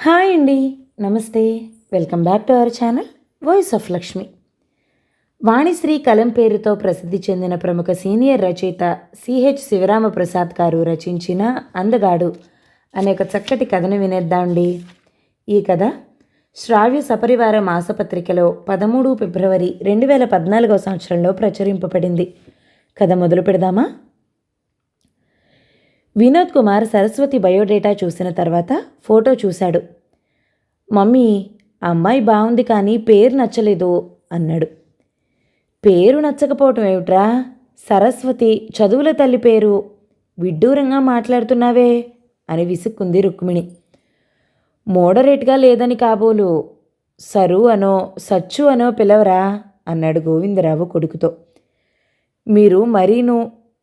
Hi అండి. నమస్తే. Welcome back to our channel voice of Lakshmi. Vanisri కలం పేరుతో ప్రసిద్ధి చెందిన ప్రముఖ సీనియర్ రచయిత సిహెచ్ శివరామప్రసాద్ గారు రచించిన అందగాడు అనే ఒక చక్కటి కథను వినేద్దామండి. ఈ కథ శ్రావ్య సపరివార మాసపత్రికలో 13 ఫిబ్రవరి 2014 సంవత్సరంలో ప్రచురింపబడింది. కథ మొదలు పెడదామా? వినోద్ కుమార్ సరస్వతి బయోడేటా చూసిన తర్వాత ఫోటో చూశాడు. మమ్మీ, అమ్మాయి బాగుంది కానీ పేరు నచ్చలేదు అన్నాడు. పేరు నచ్చకపోవటం ఏమిట్రా? సరస్వతి చదువుల తల్లి పేరు. విడ్డూరంగా మాట్లాడుతున్నావే అని విసుక్కుంది రుక్మిణి. మోడరేట్గా లేదని కాబోలు. సరు అనో సచ్చు అనో పిలవరా అన్నాడు గోవిందరావు కొడుకుతో. మీరు మరీను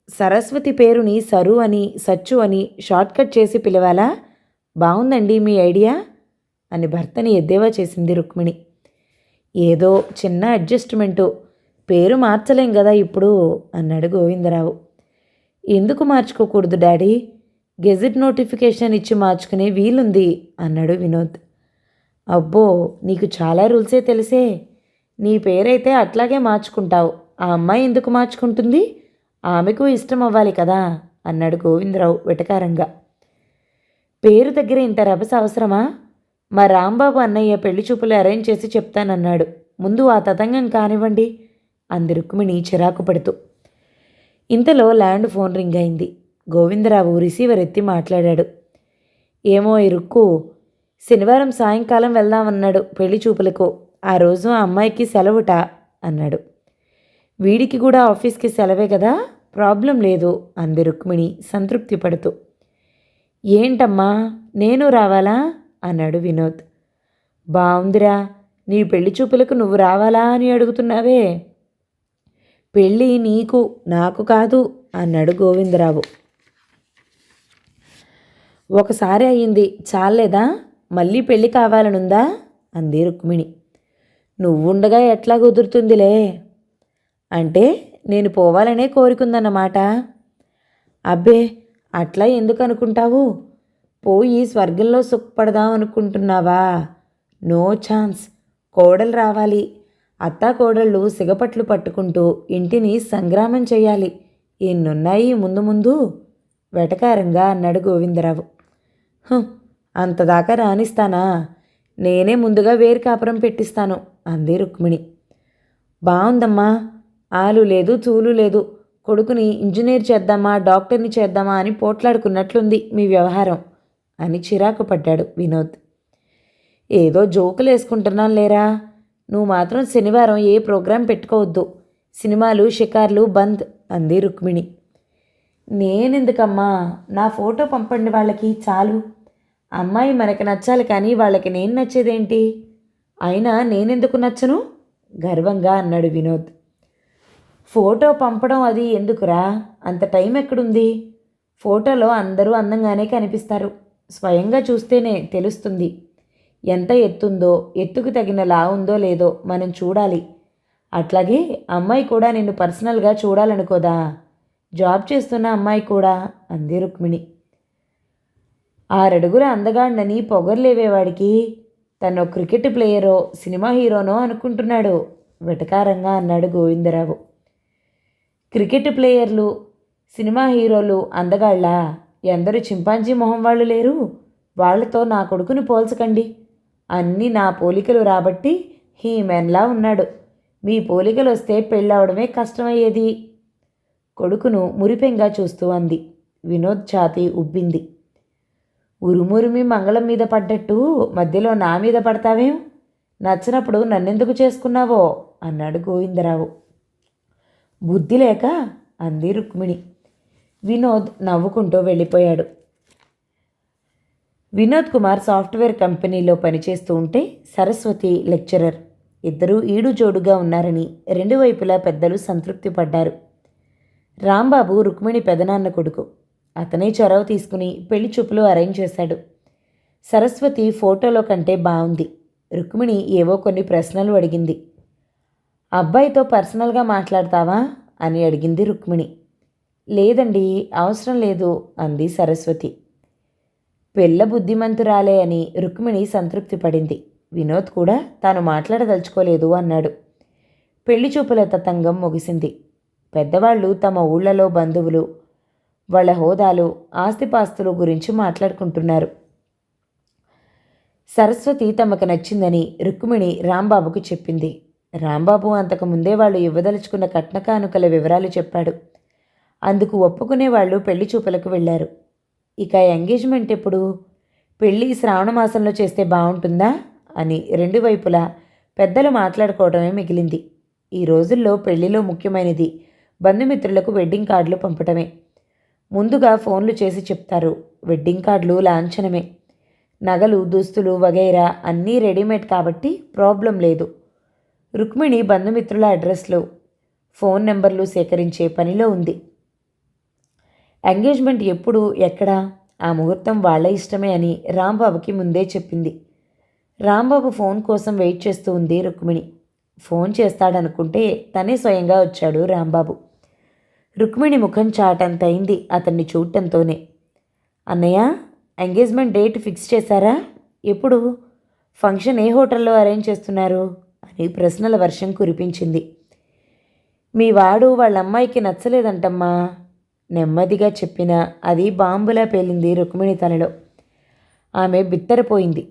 సరస్వతి పేరుని సరు అని సచ్చు అని షార్ట్కట్ చేసి పిలవాలా? బాగుందండి మీ ఐడియా అని భర్తని ఎద్దేవా చేసింది రుక్మిణి. ఏదో చిన్న అడ్జస్ట్మెంటు, పేరు మార్చలేం కదా ఇప్పుడు అన్నాడు గోవిందరావు. ఎందుకు మార్చుకోకూడదు డాడీ? గెజిట్ నోటిఫికేషన్ ఇచ్చి మార్చుకునే వీలుంది అన్నాడు వినోద్. అబ్బో, నీకు చాలా రూల్సే తెలిసే. నీ పేరైతే అట్లాగే మార్చుకుంటావు. ఆ అమ్మాయి ఎందుకు మార్చుకుంటుంది? ఆమెకు ఇష్టం అవ్వాలి కదా అన్నాడు గోవిందరావు వెటకారంగా. పేరు దగ్గర ఇంత రభస అవసరమా? మా రాంబాబు అన్నయ్య పెళ్లి చూపులు అరేంజ్ చేసి చెప్తానన్నాడు. ముందు ఆ తతంగం కానివ్వండి అంది రుక్మిణి చిరాకు పడుతూ. ఇంతలో ల్యాండ్ ఫోన్ రింగ్ అయింది. గోవిందరావు రిసీవర్ ఎత్తి మాట్లాడాడు. ఏమో ఈ రుక్కు, శనివారం సాయంకాలం వెళ్దామన్నాడు పెళ్లి చూపులకు. ఆ రోజు ఆ అమ్మాయికి సెలవుట అన్నాడు. వీడికి కూడా ఆఫీస్కి సెలవే కదా, ప్రాబ్లం లేదు అంది రుక్మిణి సంతృప్తి పడుతూ. ఏంటమ్మా, నేను రావాలా అన్నాడు వినోద్. బావుందిరా, నీ పెళ్లి చూపులకు నువ్వు రావాలా అని అడుగుతున్నావే. పెళ్ళి నీకు నాకు కాదు అన్నాడు గోవిందరావు. ఒకసారి అయ్యింది చాలేదా? మళ్ళీ పెళ్ళి కావాలనుందా అంది రుక్మిణి. నువ్వుండగా ఎట్లా కుదురుతుందిలే. అంటే నేను పోవాలనే కోరికుందన్నమాట. అబ్బే, అట్లా ఎందుకు అనుకుంటావు? పోయి స్వర్గంలో సుఖపడదాం అనుకుంటున్నావా? No chance. కోడలు రావాలి. అత్తా కోడళ్ళు సిగపట్లు పట్టుకుంటూ ఇంటిని సంగ్రామం చేయాలి. ఎన్నున్నాయి ముందు ముందు వెటకారంగా అన్నాడు గోవిందరావు. అంతదాకా రానిస్తానా? నేనే ముందుగా వేరు కాపురం పెట్టిస్తాను అంది రుక్మిణి. బాగుందమ్మా, ఆలు లేదు చూలు లేదు. కొడుకుని ఇంజనీర్ చేద్దామా డాక్టర్ని చేద్దామా అని పోట్లాడుకున్నట్లుంది మీ వ్యవహారం అని చిరాకు పడ్డాడు వినోద్. ఏదో జోకులు వేసుకుంటున్నాను లేరా. నువ్వు మాత్రం శనివారం ఏ ప్రోగ్రాం పెట్టుకోవద్దు. సినిమాలు షికార్లు బంద్ అంది రుక్మిణి. నేనెందుకమ్మా? నా ఫోటో పంపండి వాళ్ళకి చాలు. అమ్మాయి మనకి నచ్చాలి కానీ వాళ్ళకి నేను నచ్చేదేంటి? అయినా నేనెందుకు నచ్చను గర్వంగా అన్నాడు వినోద్. ఫోటో పంపడం అది ఎందుకురా? అంత టైం ఎక్కడుంది? ఫోటోలో అందరూ అందంగానే కనిపిస్తారు. స్వయంగా చూస్తేనే తెలుస్తుంది ఎంత ఎత్తుందో, ఎత్తుకు తగిన లా ఉందో లేదో మనం చూడాలి. అట్లాగే అమ్మాయి కూడా నిన్ను పర్సనల్గా చూడాలనుకోదా? జాబ్ చేస్తున్న అమ్మాయి కూడా అంది రుక్మిణి. 6 అడుగుల అందగాడినని పొగర్లేవేవాడికి తను క్రికెట్ ప్లేయరో సినిమా హీరోనో అనుకుంటున్నాడు వెటకారంగా అన్నాడు గోవిందరావు. క్రికెట్ ప్లేయర్లు సినిమా హీరోలు అందగాళ్ళ? ఎందరు చింపాంజీ మొహం వాళ్ళు లేరు? వాళ్లతో నా కొడుకుని పోల్చకండి. అన్నీ నా పోలికలు రాబట్టి హీమెన్లా ఉన్నాడు. మీ పోలికలు వస్తే పెళ్ళవడమే కష్టమయ్యేది. కొడుకును మురిపెంగా చూస్తూ అంది. వినోద్ ఛాతీ ఉబ్బింది. ఉరుమురిమి మంగళం మీద పడ్డట్టు మధ్యలో నా మీద పడతావేం? నచ్చినప్పుడు నన్నెందుకు చేసుకున్నావో అన్నాడు గోవిందరావు. బుద్ధి లేక అంది రుక్మిణి. వినోద్ నవ్వుకుంటూ వెళ్ళిపోయాడు. వినోద్ కుమార్ సాఫ్ట్వేర్ కంపెనీలో పనిచేస్తూ ఉంటే సరస్వతి లెక్చరర్. ఇద్దరూ ఈడు జోడుగా ఉన్నారని రెండు వైపులా పెద్దలు సంతృప్తి పడ్డారు. రాంబాబు రుక్మిణి పెదనాన్న కొడుకు. అతనే చొరవ తీసుకుని పెళ్లి చూపులు అరేంజ్ చేశాడు. సరస్వతి ఫోటోలో కంటే బాగుంది. రుక్మిణి ఏవో కొన్ని ప్రశ్నలు అడిగింది. అబ్బాయితో పర్సనల్గా మాట్లాడతావా అని అడిగింది రుక్మిణి. లేదండి, అవసరం లేదు అంది సరస్వతి. పిల్ల బుద్ధిమంతురాలే అని రుక్మిణి సంతృప్తి పడింది. వినోద్ కూడా తాను మాట్లాడదలుచుకోలేదు అన్నాడు. పెళ్లి చూపుల తతంగం ముగిసింది. పెద్దవాళ్ళు తమ ఊళ్ళలో బంధువులు, వాళ్ళ హోదాలు, ఆస్తిపాస్తులు గురించి మాట్లాడుకుంటున్నారు. సరస్వతి తమకు నచ్చిందని రుక్మిణి రాంబాబుకు చెప్పింది. రాంబాబు అంతకుముందే వాళ్ళు ఇవ్వదలుచుకున్న కట్న కానుకల వివరాలు చెప్పాడు. అందుకు ఒప్పుకునే వాళ్ళు పెళ్లి చూపులకు వెళ్ళారు. ఇక ఎంగేజ్మెంట్ ఎప్పుడు? పెళ్ళి శ్రావణ మాసంలో చేస్తే బాగుంటుందా అని రెండు వైపులా పెద్దలు మాట్లాడుకోవడమే మిగిలింది. ఈ రోజుల్లో పెళ్లిలో ముఖ్యమైనది బంధుమిత్రులకు వెడ్డింగ్ కార్డులు పంపటమే. ముందుగా ఫోన్లు చేసి చెప్తారు. వెడ్డింగ్ కార్డులు లాంఛనమే. నగలు, దుస్తులు వగైరా అన్నీ రెడీమేడ్ కాబట్టి ప్రాబ్లం లేదు. రుక్మిణి బంధుమిత్రుల అడ్రస్లు, ఫోన్ నెంబర్లు సేకరించే పనిలో ఉంది. ఎంగేజ్మెంట్ ఎప్పుడు, ఎక్కడ, ఆ ముహూర్తం వాళ్ళ ఇష్టమే అని రాంబాబుకి ముందే చెప్పింది. రాంబాబు ఫోన్ కోసం వెయిట్ చేస్తూ ఉంది రుక్మిణి. ఫోన్ చేస్తాడనుకుంటే తనే స్వయంగా వచ్చాడు రాంబాబు. రుక్మిణి ముఖం చాటంతయింది అతన్ని చూడటంతోనే. అన్నయ్య, ఎంగేజ్మెంట్ డేట్ ఫిక్స్ చేశారా? ఎప్పుడు? ఫంక్షన్ ఏ హోటల్లో అరేంజ్ చేస్తున్నారు అని ప్రశ్నల వర్షం కురిపించింది. మీ వాడు వాళ్ళ అమ్మాయికి నచ్చలేదంటమ్మా, నెమ్మదిగా చెప్పినా అది బాంబులా పేలింది రుక్మిణి తలలో. ఆమె బిత్తరపోయింది.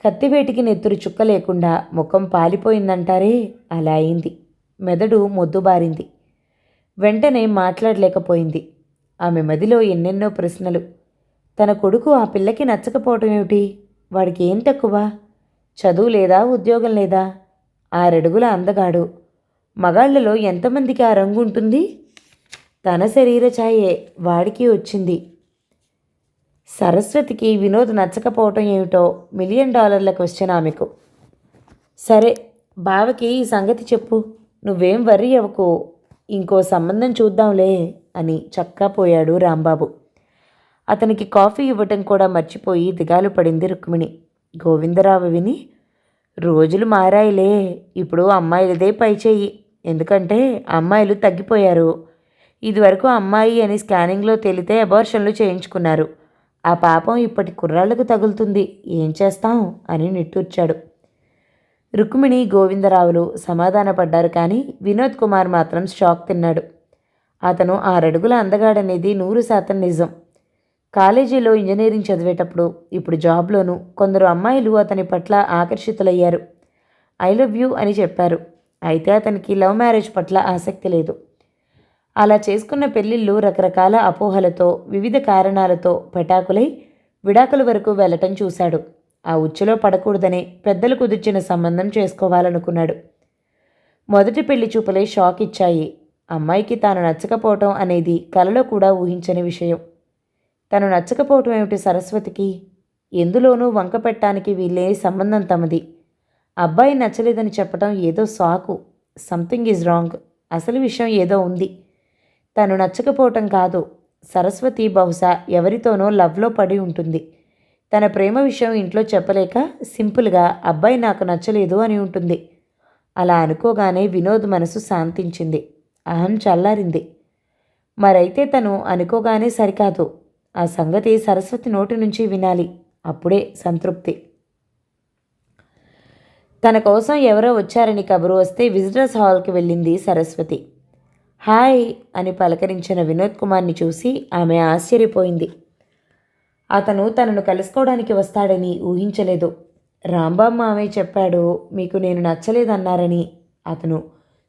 కత్తివేటికి నెత్తురు చుక్క లేకుండా ముఖం పాలిపోయిందంటారే, అలా అయింది. మెదడు మొద్దుబారింది. వెంటనే మాట్లాడలేకపోయింది. ఆమె మదిలో ఎన్నెన్నో ప్రశ్నలు. తన కొడుకు ఆ పిల్లకి నచ్చకపోవటం ఏమిటి? వాడికి ఏం తక్కువ? చదువు లేదా, ఉద్యోగం లేదా? 6 అడుగుల అందగాడు. మగాళ్లలో ఎంతమందికి ఆ రంగు ఉంటుంది? తన శరీర ఛాయే వాడికి వచ్చింది. సరస్వతికి వినోద్ నచ్చకపోవటం ఏమిటో $1 మిలియన్ క్వశ్చన్ ఆమెకు. సరే, బావకి ఈ సంగతి చెప్పు, నువ్వేం వర్రీ అవ్వకు, ఇంకో సంబంధం చూద్దాంలే అని చక్కా పోయాడు రాంబాబు. అతనికి కాఫీ ఇవ్వటం కూడా మర్చిపోయి దిగాలు పడింది రుక్మిణి. గోవిందరావు విని, రోజులు మారాయిలే, ఇప్పుడు అమ్మాయిలదే పైచేయి, ఎందుకంటే అమ్మాయిలు తగ్గిపోయారు. ఇదివరకు అమ్మాయి అని స్కానింగ్లో తేలితే అబార్షన్లు చేయించుకున్నారు. ఆ పాపం ఇప్పటి కుర్రాళ్లకు తగులుతుంది, ఏం చేస్తాం అని నిట్టూర్చాడు. రుక్మిణి, గోవిందరావులు సమాధానపడ్డారు. కానీ వినోద్ కుమార్ మాత్రం షాక్ తిన్నాడు. అతను 6 అడుగుల అందగాడనేది 100% నిజం. కాలేజీలో ఇంజనీరింగ్ చదివేటప్పుడు, ఇప్పుడు జాబ్లోనూ కొందరు అమ్మాయిలు అతని పట్ల ఆకర్షితులయ్యారు. ఐ లవ్ యూ అని చెప్పారు. అయితే అతనికి లవ్ మ్యారేజ్ పట్ల ఆసక్తి లేదు. అలా చేసుకున్న పెళ్ళిళ్ళు రకరకాల అపోహలతో, వివిధ కారణాలతో పెటాకులై విడాకుల వరకు వెళ్ళటం చూశాడు. ఆ ఉచ్చులో పడకూడదనే పెద్దలు కుదిర్చిన సంబంధం చేసుకోవాలనుకున్నాడు. మొదటి పెళ్లి చూపులే షాక్ ఇచ్చాయి. అమ్మాయికి తాను నచ్చకపోవటం అనేది కలలో కూడా ఊహించని విషయం. తను నచ్చకపోవటం ఏమిటి సరస్వతికి? ఎందులోనూ వంక పెట్టడానికి వీల్లేని సంబంధం తమది. అబ్బాయి నచ్చలేదని చెప్పటం ఏదో సాకు. Something is wrong. అసలు విషయం ఏదో ఉంది. తను నచ్చకపోవటం కాదు. సరస్వతి బహుశా ఎవరితోనో లవ్లో పడి ఉంటుంది. తన ప్రేమ విషయం ఇంట్లో చెప్పలేక సింపుల్గా అబ్బాయి నాకు నచ్చలేదు అని ఉంటుంది. అలా అనుకోగానే వినోద్ మనసు శాంతించింది. అహం చల్లారింది. మరైతే తను అనుకోగానే సరికాదు. ఆ సంగతి సరస్వతి నోటి నుంచి వినాలి. అప్పుడే సంతృప్తి. తన కోసం ఎవరో వచ్చారని కబురు వస్తే విజిటర్స్ హాల్కి వెళ్ళింది సరస్వతి. హాయ్ అని పలకరించిన వినోద్ కుమార్ని చూసి ఆమె ఆశ్చర్యపోయింది. అతను తనను కలుసుకోవడానికి వస్తాడని ఊహించలేదు. రాంబాబు మామయ్య చెప్పాడు, మీకు నేను నచ్చలేదన్నారని. అతను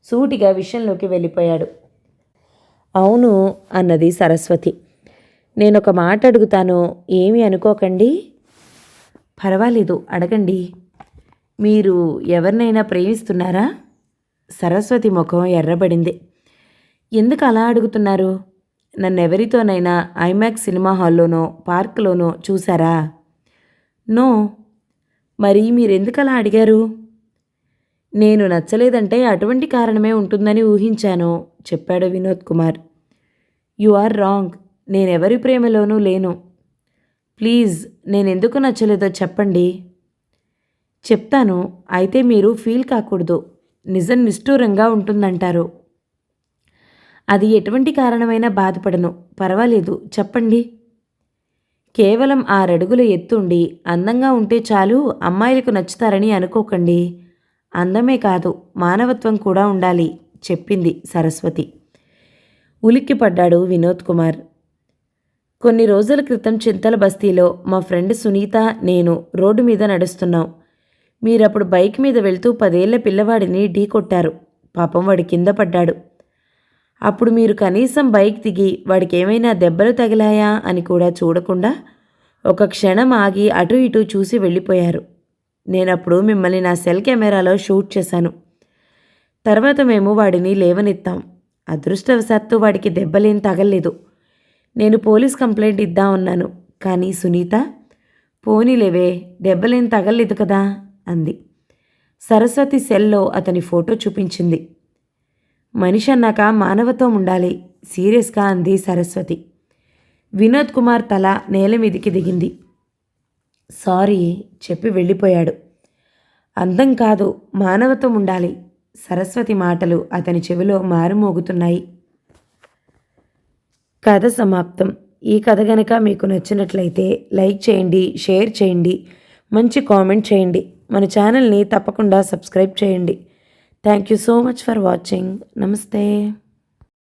సూటిగా విషయంలోకి వెళ్ళిపోయాడు. అవును అన్నది సరస్వతి. నేనొక మాట అడుగుతాను, ఏమీ అనుకోకండి. పర్వాలేదు, అడగండి. మీరు ఎవరినైనా ప్రేమిస్తున్నారా? సరస్వతి ముఖం ఎర్రబడింది. ఎందుకు అలా అడుగుతున్నారు? నన్నెవరితోనైనా ఐమాక్స్ సినిమా హాల్లోనో పార్క్లోనో చూసారా? నో. మరి మీరెందుకు అలా అడిగారు? నేను నచ్చలేదంటే అటువంటి కారణమే ఉంటుందని ఊహించాను చెప్పాడు Vinod Kumar. You are wrong. నేనెవరి ప్రేమలోనూ లేను. ప్లీజ్, నేనెందుకు నచ్చలేదో చెప్పండి. చెప్తాను, అయితే మీరు ఫీల్ కాకూడదు. నిజం నిష్ఠూరంగా ఉంటుందంటారు. అది ఎటువంటి కారణమైనా బాధపడను. పర్వాలేదు, చెప్పండి. కేవలం 6 అడుగుల ఎత్తుండి అందంగా ఉంటే చాలు అమ్మాయిలకు నచ్చుతారని అనుకోకండి. అందమే కాదు మానవత్వం కూడా ఉండాలి చెప్పింది సరస్వతి. ఉలిక్కిపడ్డాడు వినోద్ కుమార్. కొన్ని రోజుల క్రితం చింతల బస్తీలో మా ఫ్రెండ్ సునీత నేను రోడ్డు మీద నడుస్తున్నాం. మీరప్పుడు బైక్ మీద వెళ్తూ 10 ఏళ్ల పిల్లవాడిని ఢీకొట్టారు. పాపం వాడి కింద పడ్డాడు. అప్పుడు మీరు కనీసం బైక్ దిగి వాడికి ఏమైనా దెబ్బలు తగిలాయా అని కూడా చూడకుండా ఒక క్షణం ఆగి అటు ఇటు చూసి వెళ్ళిపోయారు. నేనప్పుడు మిమ్మల్ని నా సెల్ కెమెరాలో షూట్ చేశాను. తర్వాత మేము వాడిని లేవనెత్తాం. అదృష్టవశాత్తు వాడికి దెబ్బలేం తగల్లేదు. నేను పోలీస్ కంప్లైంట్ ఇద్దామన్నాను. కానీ సునీత, పోనీలేవే దెబ్బలేం తగల్లేదు కదా అంది. సరస్వతి సెల్లో అతని ఫోటో చూపించింది. మనిషి అన్నాక మానవత్వం ఉండాలి సీరియస్గా అంది సరస్వతి. వినోద్ కుమార్ తల నేల మీదికి దిగింది. సారీ చెప్పి వెళ్ళిపోయాడు. అందం కాదు మానవత్వం ఉండాలి. సరస్వతి మాటలు అతని చెవిలో మారుమోగుతున్నాయి. కథ సమాప్తం. ఈ కథ గనక మీకు నచ్చినట్లయితే లైక్ చేయండి, షేర్ చేయండి, మంచి కామెంట్ చేయండి. మన ఛానల్ని తప్పకుండా సబ్స్క్రైబ్ చేయండి. Thank you so much for watching. నమస్తే.